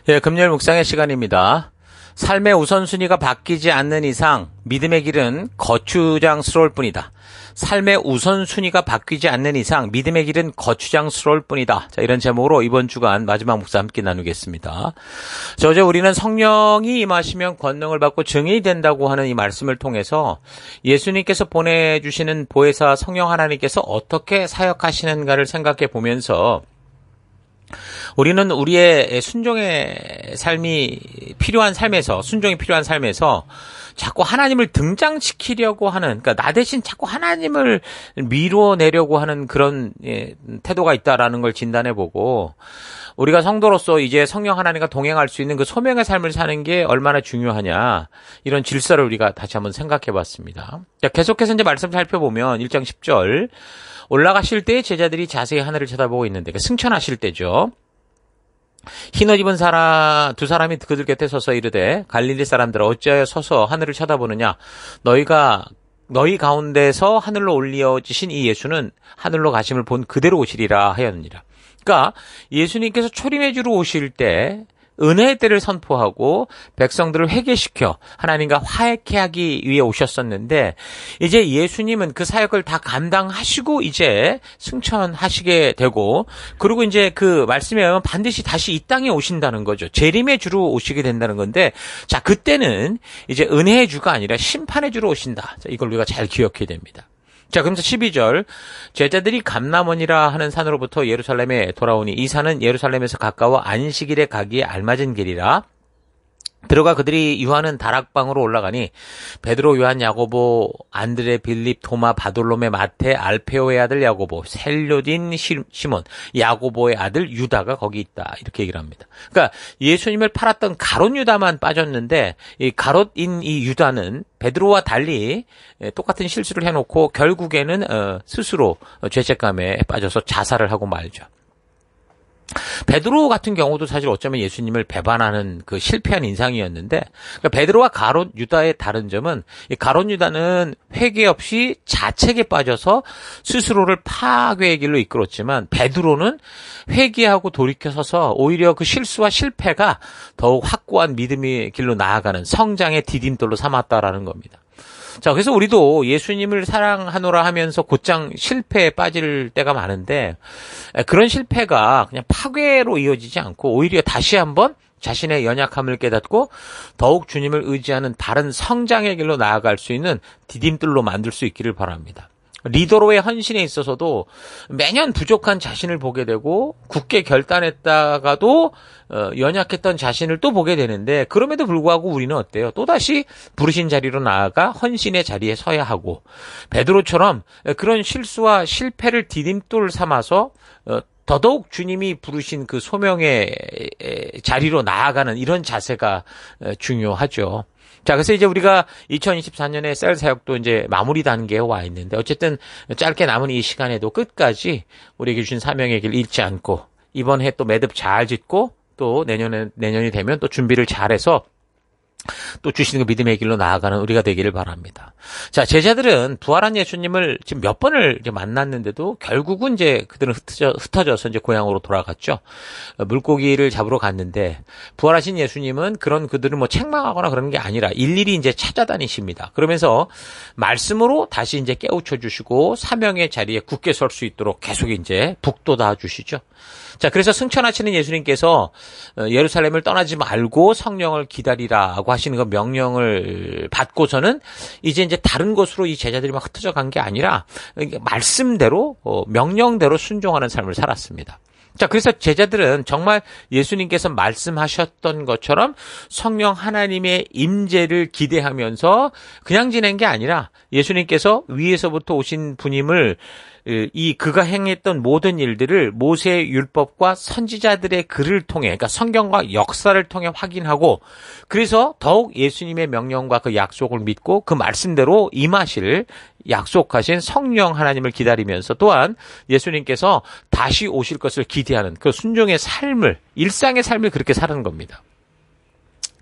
예, 금요일 묵상의 시간입니다. 삶의 우선순위가 바뀌지 않는 이상 믿음의 길은 거추장스러울 뿐이다. 삶의 우선순위가 바뀌지 않는 이상 믿음의 길은 거추장스러울 뿐이다. 자, 이런 제목으로 이번 주간 마지막 묵상 함께 나누겠습니다. 자, 어제 우리는 성령이 임하시면 권능을 받고 증인이 된다고 하는 이 말씀을 통해서 예수님께서 보내주시는 보혜사 성령 하나님께서 어떻게 사역하시는가를 생각해 보면서 우리는 우리의 순종의 삶이 필요한 삶에서, 순종이 필요한 삶에서 자꾸 하나님을 등장시키려고 하는, 그러니까 나 대신 자꾸 하나님을 밀어내려고 하는 그런 태도가 있다라는 걸 진단해보고, 우리가 성도로서 이제 성령 하나님과 동행할 수 있는 그 소명의 삶을 사는 게 얼마나 중요하냐, 이런 질서를 우리가 다시 한번 생각해봤습니다. 자, 계속해서 이제 말씀 살펴보면 1장 10절, 올라가실 때 제자들이 자세히 하늘을 쳐다보고 있는데, 승천하실 때죠. 흰옷 입은 두 사람이 그들 곁에 서서 이르되, 갈릴리 사람들아 어찌하여 서서 하늘을 쳐다보느냐? 너희 가운데서 하늘로 올리어지신 이 예수는 하늘로 가심을 본 그대로 오시리라 하였느니라. 그러니까 예수님께서 초림해 주러 오실 때 은혜의 때를 선포하고 백성들을 회개시켜 하나님과 화해케 하기 위해 오셨었는데, 이제 예수님은 그 사역을 다 감당하시고 이제 승천하시게 되고, 그리고 이제 그 말씀에 의하면 반드시 다시 이 땅에 오신다는 거죠. 재림의 주로 오시게 된다는 건데, 자, 그때는 이제 은혜의 주가 아니라 심판의 주로 오신다. 자, 이걸 우리가 잘 기억해야 됩니다. 자, 그러면서 12절, 제자들이 감람원이라 하는 산으로부터 예루살렘에 돌아오니 이 산은 예루살렘에서 가까워 안식일에 가기에 알맞은 길이라. 들어가 그들이 유하는 다락방으로 올라가니 베드로, 요한, 야고보, 안드레, 빌립, 도마, 바돌로메, 마테, 알페오의 아들 야고보, 셀료딘 시몬, 야고보의 아들 유다가 거기 있다. 이렇게 얘기를 합니다. 그러니까 예수님을 팔았던 가롯 유다만 빠졌는데, 이 가롯인 이 유다는 베드로와 달리 똑같은 실수를 해놓고 결국에는 스스로 죄책감에 빠져서 자살을 하고 말죠. 베드로 같은 경우도 사실 어쩌면 예수님을 배반하는 그 실패한 인상이었는데, 그러니까 베드로와 가롯 유다의 다른 점은, 이 가롯 유다는 회개 없이 자책에 빠져서 스스로를 파괴의 길로 이끌었지만, 베드로는 회개하고 돌이켜서서 오히려 그 실수와 실패가 더욱 확고한 믿음의 길로 나아가는 성장의 디딤돌로 삼았다라는 겁니다. 자, 그래서 우리도 예수님을 사랑하노라 하면서 곧장 실패에 빠질 때가 많은데, 그런 실패가 그냥 파괴로 이어지지 않고 오히려 다시 한번 자신의 연약함을 깨닫고 더욱 주님을 의지하는 다른 성장의 길로 나아갈 수 있는 디딤돌로 만들 수 있기를 바랍니다. 리더로의 헌신에 있어서도 매년 부족한 자신을 보게 되고 굳게 결단했다가도 연약했던 자신을 또 보게 되는데, 그럼에도 불구하고 우리는 어때요? 또다시 부르신 자리로 나아가 헌신의 자리에 서야 하고, 베드로처럼 그런 실수와 실패를 디딤돌 삼아서 더더욱 주님이 부르신 그 소명의 자리로 나아가는 이런 자세가 중요하죠. 자, 그래서 이제 우리가 2024년에 셀 사역도 이제 마무리 단계에 와 있는데, 어쨌든 짧게 남은 이 시간에도 끝까지 우리에게 주신 사명의 길 잃지 않고, 이번 해 또 매듭 잘 짓고, 또 내년이 되면 또 준비를 잘해서 또 주시는 그 믿음의 길로 나아가는 우리가 되기를 바랍니다. 자, 제자들은 부활한 예수님을 지금 몇 번을 이제 만났는데도 결국은 이제 그들은 흩어져서 이제 고향으로 돌아갔죠. 물고기를 잡으러 갔는데, 부활하신 예수님은 그들을 뭐 책망하거나 그런 게 아니라 일일이 이제 찾아다니십니다. 그러면서 말씀으로 다시 이제 깨우쳐 주시고 사명의 자리에 굳게 설 수 있도록 계속 이제 북돋아 주시죠. 자, 그래서 승천하시는 예수님께서 예루살렘을 떠나지 말고 성령을 기다리라고 하시는 그 명령을 받고서는 이제 다른 곳으로 이 제자들이 막 흩어져 간 게 아니라 말씀대로, 명령대로 순종하는 삶을 살았습니다. 자, 그래서 제자들은 정말 예수님께서 말씀하셨던 것처럼 성령 하나님의 임재를 기대하면서 그냥 지낸 게 아니라, 예수님께서 위에서부터 오신 분임을 그가 행했던 모든 일들을 모세의 율법과 선지자들의 글을 통해, 그러니까 성경과 역사를 통해 확인하고, 그래서 더욱 예수님의 명령과 그 약속을 믿고 그 말씀대로 임하실 약속하신 성령 하나님을 기다리면서, 또한 예수님께서 다시 오실 것을 기대하는 그 순종의 삶을, 일상의 삶을 그렇게 사는 겁니다.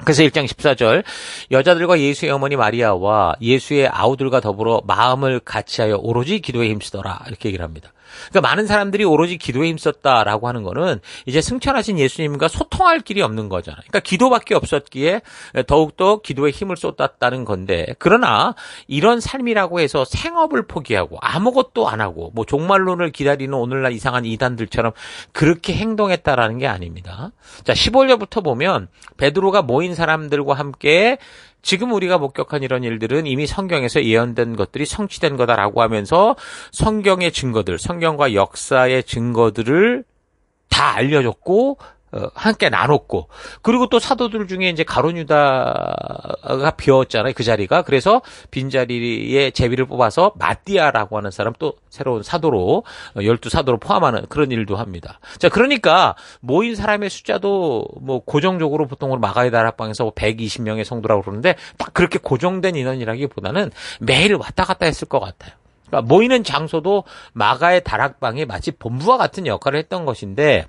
그래서 1장 14절, 여자들과 예수의 어머니 마리아와 예수의 아우들과 더불어 마음을 같이하여 오로지 기도에 힘쓰더라, 이렇게 얘기를 합니다. 그러니까 많은 사람들이 오로지 기도에 힘썼다라고 하는 거는 이제 승천하신 예수님과 소통할 길이 없는 거잖아요. 그러니까 기도밖에 없었기에 더욱더 기도에 힘을 쏟았다는 건데, 그러나 이런 삶이라고 해서 생업을 포기하고 아무것도 안 하고 뭐 종말론을 기다리는 오늘날 이상한 이단들처럼 그렇게 행동했다라는 게 아닙니다. 자, 15절부터 보면 베드로가 모인 사람들과 함께 지금 우리가 목격한 이런 일들은 이미 성경에서 예언된 것들이 성취된 거다라고 하면서 성경의 증거들, 성경과 역사의 증거들을 다 알려줬고 함께 나눴고, 그리고 또 사도들 중에 이제 가룟 유다가 비었잖아요, 그 자리가. 그래서 빈자리에 제비를 뽑아서 마띠아라고 하는 사람, 또 새로운 사도로 12사도로 포함하는 그런 일도 합니다. 자, 그러니까 모인 사람의 숫자도 뭐 고정적으로 보통 마가의 다락방에서 120명의 성도라고 그러는데 딱 그렇게 고정된 인원이라기보다는 매일 왔다 갔다 했을 것 같아요. 그러니까 모이는 장소도 마가의 다락방이 마치 본부와 같은 역할을 했던 것인데,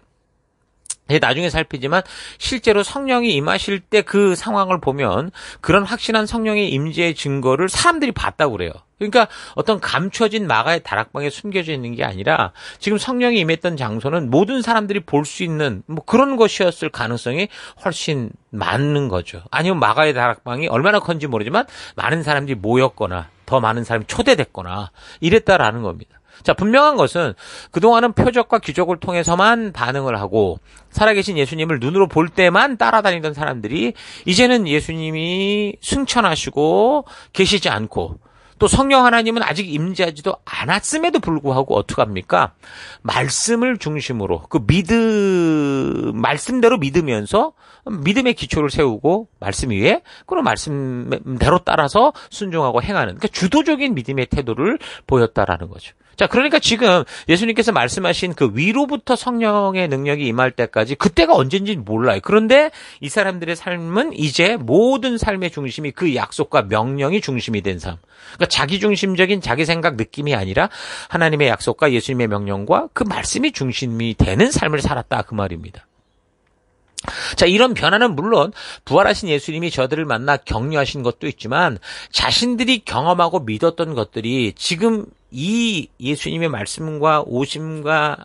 나중에 살피지만 실제로 성령이 임하실 때 그 상황을 보면 그런 확신한 성령의 임재의 증거를 사람들이 봤다고 그래요. 그러니까 어떤 감춰진 마가의 다락방에 숨겨져 있는 게 아니라 지금 성령이 임했던 장소는 모든 사람들이 볼 수 있는 뭐 그런 것이었을 가능성이 훨씬 많은 거죠. 아니면 마가의 다락방이 얼마나 큰지 모르지만 많은 사람들이 모였거나 더 많은 사람이 초대됐거나 이랬다라는 겁니다. 자, 분명한 것은 그동안은 표적과 기적을 통해서만 반응을 하고 살아계신 예수님을 눈으로 볼 때만 따라다니던 사람들이 이제는 예수님이 승천하시고 계시지 않고 또 성령 하나님은 아직 임재하지도 않았음에도 불구하고 어떡합니까? 말씀을 중심으로 말씀대로 믿으면서 믿음의 기초를 세우고 말씀 위에 그런 말씀대로 따라서 순종하고 행하는, 그러니까 주도적인 믿음의 태도를 보였다라는 거죠. 자, 그러니까 지금 예수님께서 말씀하신 그 위로부터 성령의 능력이 임할 때까지 그때가 언젠지 몰라요. 그런데 이 사람들의 삶은 이제 모든 삶의 중심이 그 약속과 명령이 중심이 된 삶. 그러니까 자기 중심적인 자기 생각 느낌이 아니라 하나님의 약속과 예수님의 명령과 그 말씀이 중심이 되는 삶을 살았다, 그 말입니다. 자, 이런 변화는 물론 부활하신 예수님이 저들을 만나 격려하신 것도 있지만 자신들이 경험하고 믿었던 것들이 지금 이 예수님의 말씀과 오심과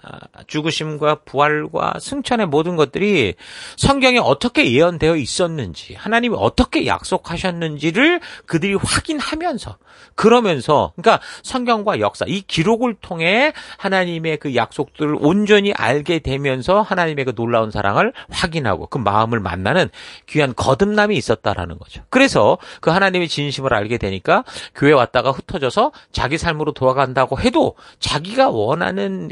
죽으심과 부활과 승천의 모든 것들이 성경에 어떻게 예언되어 있었는지, 하나님이 어떻게 약속하셨는지를 그들이 확인하면서, 그러면서, 그러니까 성경과 역사, 이 기록을 통해 하나님의 그 약속들을 온전히 알게 되면서 하나님의 그 놀라운 사랑을 확인하고 그 마음을 만나는 귀한 거듭남이 있었다라는 거죠. 그래서 그 하나님의 진심을 알게 되니까 교회 왔다가 흩어져서 자기 삶으로 돌아간다고 해도 자기가 원하는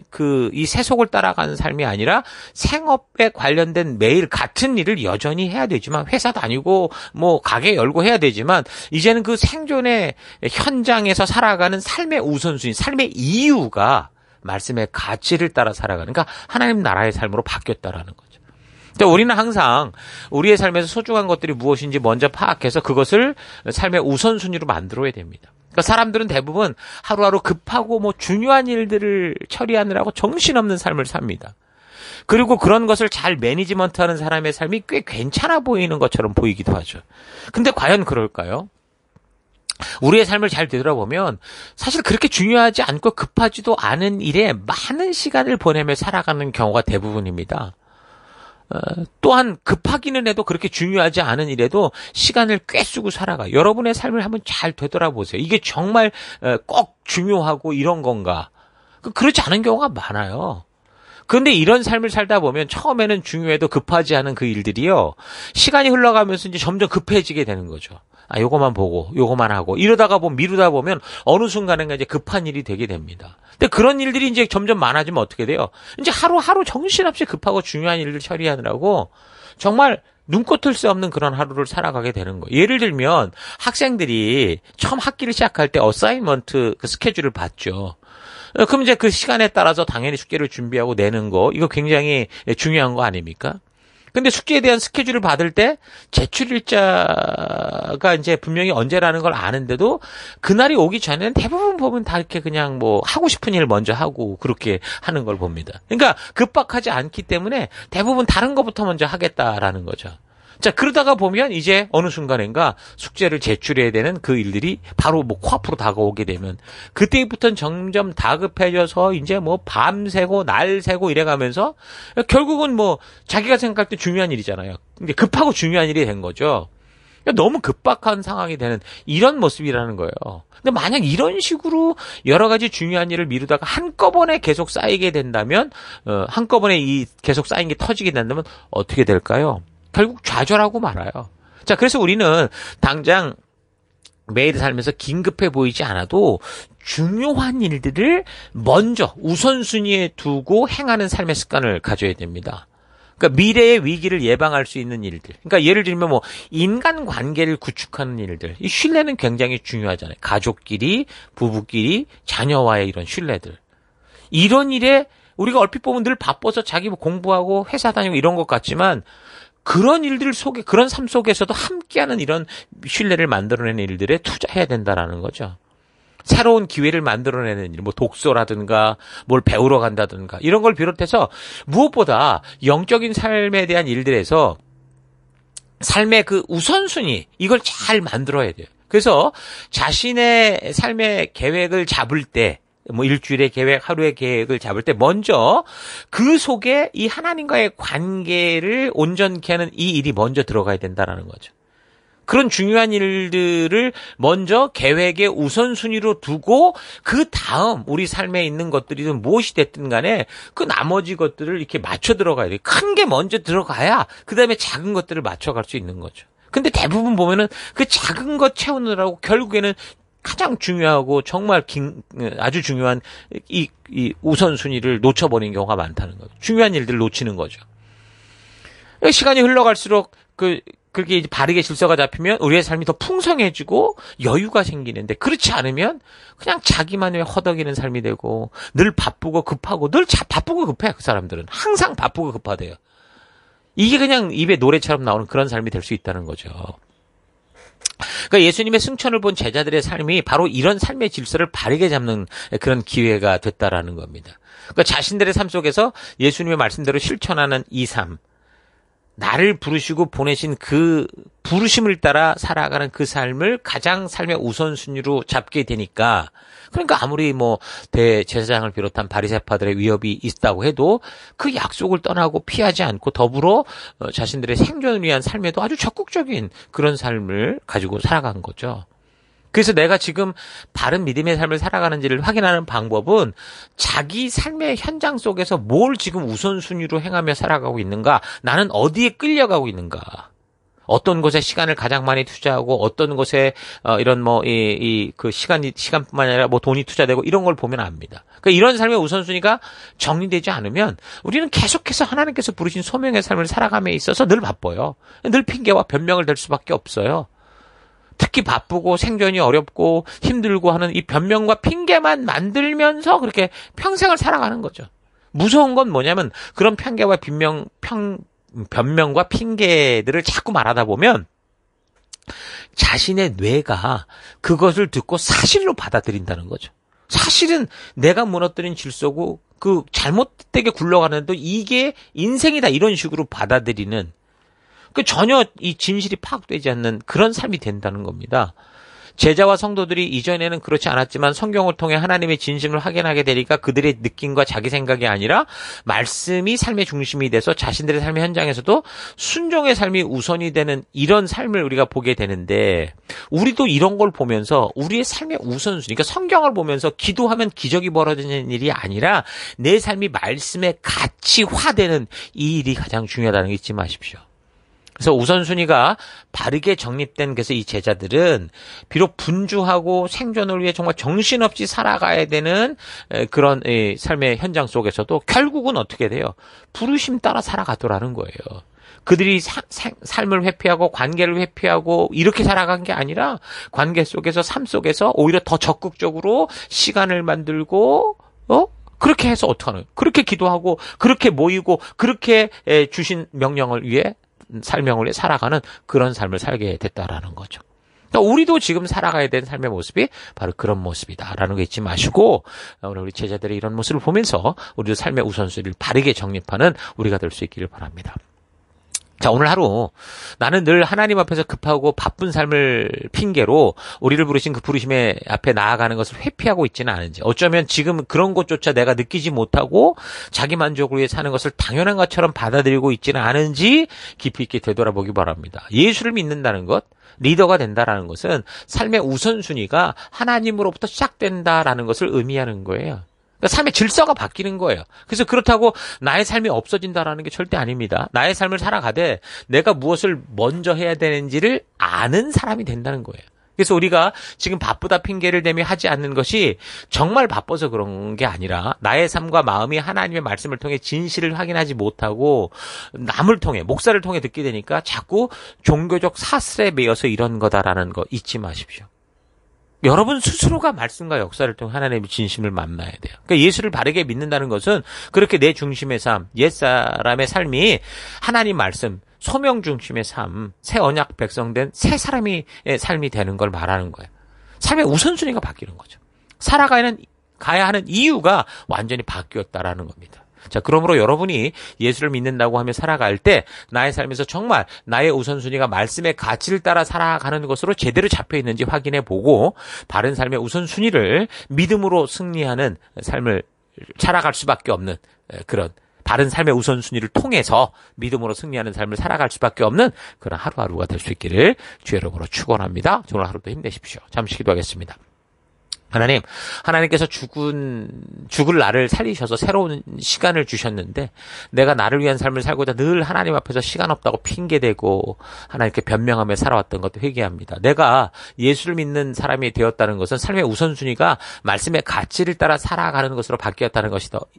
이 세속을 따라가는 삶이 아니라 생업에 관련된 매일 같은 일을 여전히 해야 되지만, 회사 다니고 뭐 가게 열고 해야 되지만 이제는 그 생존의 현장에서 살아가는 삶의 우선순위, 삶의 이유가 말씀의 가치를 따라 살아가는, 그러니까 하나님 나라의 삶으로 바뀌었다라는 거죠. 우리는 항상 우리의 삶에서 소중한 것들이 무엇인지 먼저 파악해서 그것을 삶의 우선순위로 만들어야 됩니다. 그러니까 사람들은 대부분 하루하루 급하고 뭐 중요한 일들을 처리하느라고 정신없는 삶을 삽니다. 그리고 그런 것을 잘 매니지먼트하는 사람의 삶이 꽤 괜찮아 보이는 것처럼 보이기도 하죠. 근데 과연 그럴까요? 우리의 삶을 잘 되돌아보면 사실 그렇게 중요하지 않고 급하지도 않은 일에 많은 시간을 보내며 살아가는 경우가 대부분입니다. 또한 급하기는 해도 그렇게 중요하지 않은 일에도 시간을 꽤 쓰고 살아가. 여러분의 삶을 한번 잘 되돌아보세요. 이게 정말 꼭 중요하고 이런 건가? 그렇지 않은 경우가 많아요. 그런데 이런 삶을 살다 보면 처음에는 중요해도 급하지 않은 그 일들이요, 시간이 흘러가면서 이제 점점 급해지게 되는 거죠. 요거만 보고 요거만 하고 이러다가 미루다 보면 어느 순간에 이제 급한 일이 되게 됩니다. 근데 그런 일들이 이제 점점 많아지면 어떻게 돼요? 이제 하루하루 정신없이 급하고 중요한 일을 처리하느라고 정말 눈코 뜰 수 없는 그런 하루를 살아가게 되는 거예요. 예를 들면 학생들이 처음 학기를 시작할 때 어사이먼트 그 스케줄을 받죠. 그럼 이제 그 시간에 따라서 당연히 숙제를 준비하고 내는 거, 이거 굉장히 중요한 거 아닙니까? 근데 숙제에 대한 스케줄을 받을 때 제출일자가 이제 분명히 언제라는 걸 아는데도 그날이 오기 전에는 대부분 보면 다 이렇게 그냥 뭐 하고 싶은 일 먼저 하고 그렇게 하는 걸 봅니다. 그러니까 급박하지 않기 때문에 대부분 다른 것부터 먼저 하겠다라는 거죠. 자, 그러다가 보면 이제 어느 순간인가 숙제를 제출해야 되는 그 일들이 바로 뭐 코앞으로 다가오게 되면 그때부터는 점점 다급해져서 이제 뭐 밤새고 날 새고 이래가면서 결국은 뭐 자기가 생각할 때 중요한 일이잖아요. 근데 급하고 중요한 일이 된 거죠. 너무 급박한 상황이 되는 이런 모습이라는 거예요. 근데 만약 이런 식으로 여러 가지 중요한 일을 미루다가 한꺼번에 계속 쌓이게 된다면, 한꺼번에 이 계속 쌓인 게 터지게 된다면 어떻게 될까요? 결국 좌절하고 말아요. 자, 그래서 우리는 당장 매일 살면서 긴급해 보이지 않아도 중요한 일들을 먼저 우선순위에 두고 행하는 삶의 습관을 가져야 됩니다. 그러니까 미래의 위기를 예방할 수 있는 일들. 그러니까 예를 들면 뭐 인간 관계를 구축하는 일들. 이 신뢰는 굉장히 중요하잖아요. 가족끼리, 부부끼리, 자녀와의 이런 신뢰들. 이런 일에 우리가 얼핏 보면 늘 바빠서 자기 뭐 공부하고 회사 다니고 이런 것 같지만 그런 일들 속에, 그런 삶 속에서도 함께하는 이런 신뢰를 만들어내는 일들에 투자해야 된다라는 거죠. 새로운 기회를 만들어내는 일, 뭐 독서라든가 뭘 배우러 간다든가 이런 걸 비롯해서 무엇보다 영적인 삶에 대한 일들에서 삶의 그 우선순위, 이걸 잘 만들어야 돼요. 그래서 자신의 삶의 계획을 잡을 때, 뭐 일주일의 계획, 하루의 계획을 잡을 때 먼저 그 속에 이 하나님과의 관계를 온전케 하는 이 일이 먼저 들어가야 된다라는 거죠. 그런 중요한 일들을 먼저 계획의 우선순위로 두고 그 다음 우리 삶에 있는 것들이든 무엇이 됐든 간에 그 나머지 것들을 이렇게 맞춰 들어가야 돼요. 큰 게 먼저 들어가야 그 다음에 작은 것들을 맞춰갈 수 있는 거죠. 근데 대부분 보면은 그 작은 것 채우느라고 결국에는 가장 중요하고 정말 아주 중요한 이 우선순위를 놓쳐버리는 경우가 많다는 거죠. 중요한 일들을 놓치는 거죠. 시간이 흘러갈수록 그렇게 이제 바르게 질서가 잡히면 우리의 삶이 더 풍성해지고 여유가 생기는데 그렇지 않으면 그냥 자기만의 허덕이는 삶이 되고 늘 바쁘고 급하고 늘 바쁘고 급해요. 그 사람들은 항상 바쁘고 급하대요. 이게 그냥 입에 노래처럼 나오는 그런 삶이 될 수 있다는 거죠. 그러니까 예수님의 승천을 본 제자들의 삶이 바로 이런 삶의 질서를 바르게 잡는 그런 기회가 됐다라는 겁니다. 그러니까 자신들의 삶 속에서 예수님의 말씀대로 실천하는 이 삶, 나를 부르시고 보내신 그 부르심을 따라 살아가는 그 삶을 가장 삶의 우선순위로 잡게 되니까, 그러니까 아무리 뭐 대제사장을 비롯한 바리새파들의 위협이 있다고 해도 그 약속을 떠나고 피하지 않고 더불어 자신들의 생존을 위한 삶에도 아주 적극적인 그런 삶을 가지고 살아간 거죠. 그래서 내가 지금 바른 믿음의 삶을 살아가는지를 확인하는 방법은 자기 삶의 현장 속에서 뭘 지금 우선순위로 행하며 살아가고 있는가, 나는 어디에 끌려가고 있는가, 어떤 곳에 시간을 가장 많이 투자하고 어떤 곳에 이런 뭐 그 시간뿐만 아니라 뭐 돈이 투자되고 이런 걸 보면 압니다. 그러니까 이런 삶의 우선순위가 정리되지 않으면 우리는 계속해서 하나님께서 부르신 소명의 삶을 살아감에 있어서 늘 바빠요. 늘 핑계와 변명을 댈 수밖에 없어요. 특히 바쁘고 생존이 어렵고 힘들고 하는 이 변명과 핑계만 만들면서 그렇게 평생을 살아가는 거죠. 무서운 건 뭐냐면 그런 편개와 변명과 핑계들을 자꾸 말하다 보면 자신의 뇌가 그것을 듣고 사실로 받아들인다는 거죠. 사실은 내가 무너뜨린 질서고 그 잘못되게 굴러가는데 이게 인생이다 이런 식으로 받아들이는, 그 전혀 이 진실이 파악되지 않는 그런 삶이 된다는 겁니다. 제자와 성도들이 이전에는 그렇지 않았지만 성경을 통해 하나님의 진심을 확인하게 되니까 그들의 느낌과 자기 생각이 아니라 말씀이 삶의 중심이 돼서 자신들의 삶의 현장에서도 순종의 삶이 우선이 되는 이런 삶을 우리가 보게 되는데, 우리도 이런 걸 보면서 우리의 삶의 우선순위, 그러니까 성경을 보면서 기도하면 기적이 벌어지는 일이 아니라 내 삶이 말씀에 가치화되는 이 일이 가장 중요하다는 거 잊지 마십시오. 그래서 우선순위가 바르게 정립된, 그래서 이 제자들은 비록 분주하고 생존을 위해 정말 정신없이 살아가야 되는 그런 삶의 현장 속에서도 결국은 어떻게 돼요? 부르심 따라 살아가더라는 거예요. 그들이 삶을 회피하고 관계를 회피하고 이렇게 살아간 게 아니라 관계 속에서, 삶 속에서 오히려 더 적극적으로 시간을 만들고 그렇게 해서 어떡하는, 그렇게 기도하고 그렇게 모이고 그렇게 주신 명령을 위해 삶명을 위해 살아가는 그런 삶을 살게 됐다라는 거죠. 그러니까 우리도 지금 살아가야 되는 삶의 모습이 바로 그런 모습이다라는 거 잊지 마시고, 오늘 우리 제자들의 이런 모습을 보면서 우리도 삶의 우선순위를 바르게 정립하는 우리가 될 수 있기를 바랍니다. 자, 오늘 하루 나는 늘 하나님 앞에서 급하고 바쁜 삶을 핑계로 우리를 부르신 그 부르심의 앞에 나아가는 것을 회피하고 있지는 않은지, 어쩌면 지금 그런 것조차 내가 느끼지 못하고 자기 만족을 위해 사는 것을 당연한 것처럼 받아들이고 있지는 않은지 깊이 있게 되돌아보기 바랍니다. 예수를 믿는다는 것, 리더가 된다라는 것은 삶의 우선순위가 하나님으로부터 시작된다라는 것을 의미하는 거예요. 그러니까 삶의 질서가 바뀌는 거예요. 그래서 그렇다고 나의 삶이 없어진다라는 게 절대 아닙니다. 나의 삶을 살아가되 내가 무엇을 먼저 해야 되는지를 아는 사람이 된다는 거예요. 그래서 우리가 지금 바쁘다 핑계를 대며 하지 않는 것이 정말 바빠서 그런 게 아니라 나의 삶과 마음이 하나님의 말씀을 통해 진실을 확인하지 못하고 남을 통해, 목사를 통해 듣게 되니까 자꾸 종교적 사슬에 매여서 이런 거다라는 거 잊지 마십시오. 여러분 스스로가 말씀과 역사를 통해 하나님의 진심을 만나야 돼요. 그러니까 예수를 바르게 믿는다는 것은 그렇게 내 중심의 삶, 옛사람의 삶이 하나님 말씀, 소명 중심의 삶, 새 언약 백성된 새 사람의 삶이 되는 걸 말하는 거예요. 삶의 우선순위가 바뀌는 거죠. 가야 하는 이유가 완전히 바뀌었다라는 겁니다. 자, 그러므로 여러분이 예수를 믿는다고 하며 살아갈 때 나의 삶에서 정말 나의 우선순위가 말씀의 가치를 따라 살아가는 것으로 제대로 잡혀 있는지 확인해 보고 바른 삶의 우선순위를 믿음으로 승리하는 삶을 살아갈 수밖에 없는 그런 바른 삶의 우선순위를 통해서 믿음으로 승리하는 삶을 살아갈 수밖에 없는 그런 하루하루가 될 수 있기를 주의 이름으로 축원합니다. 오늘 하루도 힘내십시오. 잠시 기도하겠습니다. 하나님께서 죽을 나를 살리셔서 새로운 시간을 주셨는데 내가 나를 위한 삶을 살고자 늘 하나님 앞에서 시간 없다고 핑계대고 하나님께 변명하며 살아왔던 것도 회개합니다. 내가 예수를 믿는 사람이 되었다는 것은 삶의 우선순위가 말씀의 가치를 따라 살아가는 것으로 바뀌었다는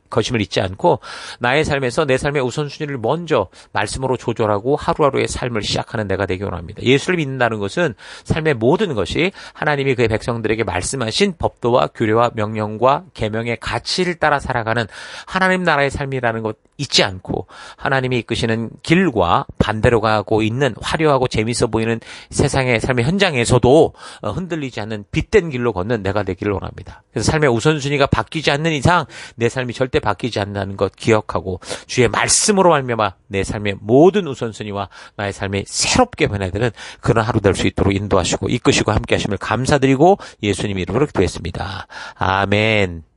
것임을 잊지 않고 나의 삶에서 내 삶의 우선순위를 먼저 말씀으로 조절하고 하루하루의 삶을 시작하는 내가 되기 원합니다. 예수를 믿는다는 것은 삶의 모든 것이 하나님이 그의 백성들에게 말씀하신 법도와 규례와 명령과 계명의 가치를 따라 살아가는 하나님 나라의 삶이라는 것 잊지 않고 하나님이 이끄시는 길과 반대로 가고 있는 화려하고 재미있어 보이는 세상의 삶의 현장에서도 흔들리지 않는 빛된 길로 걷는 내가 되기를 원합니다. 그래서 삶의 우선순위가 바뀌지 않는 이상 내 삶이 절대 바뀌지 않는다는 것 기억하고 주의 말씀으로 말미암아 내 삶의 모든 우선순위와 나의 삶이 새롭게 변화되는 그런 하루 될 수 있도록 인도하시고 이끄시고 함께 하심을 감사드리고 예수님 이름으로 기도했습니다. 아멘.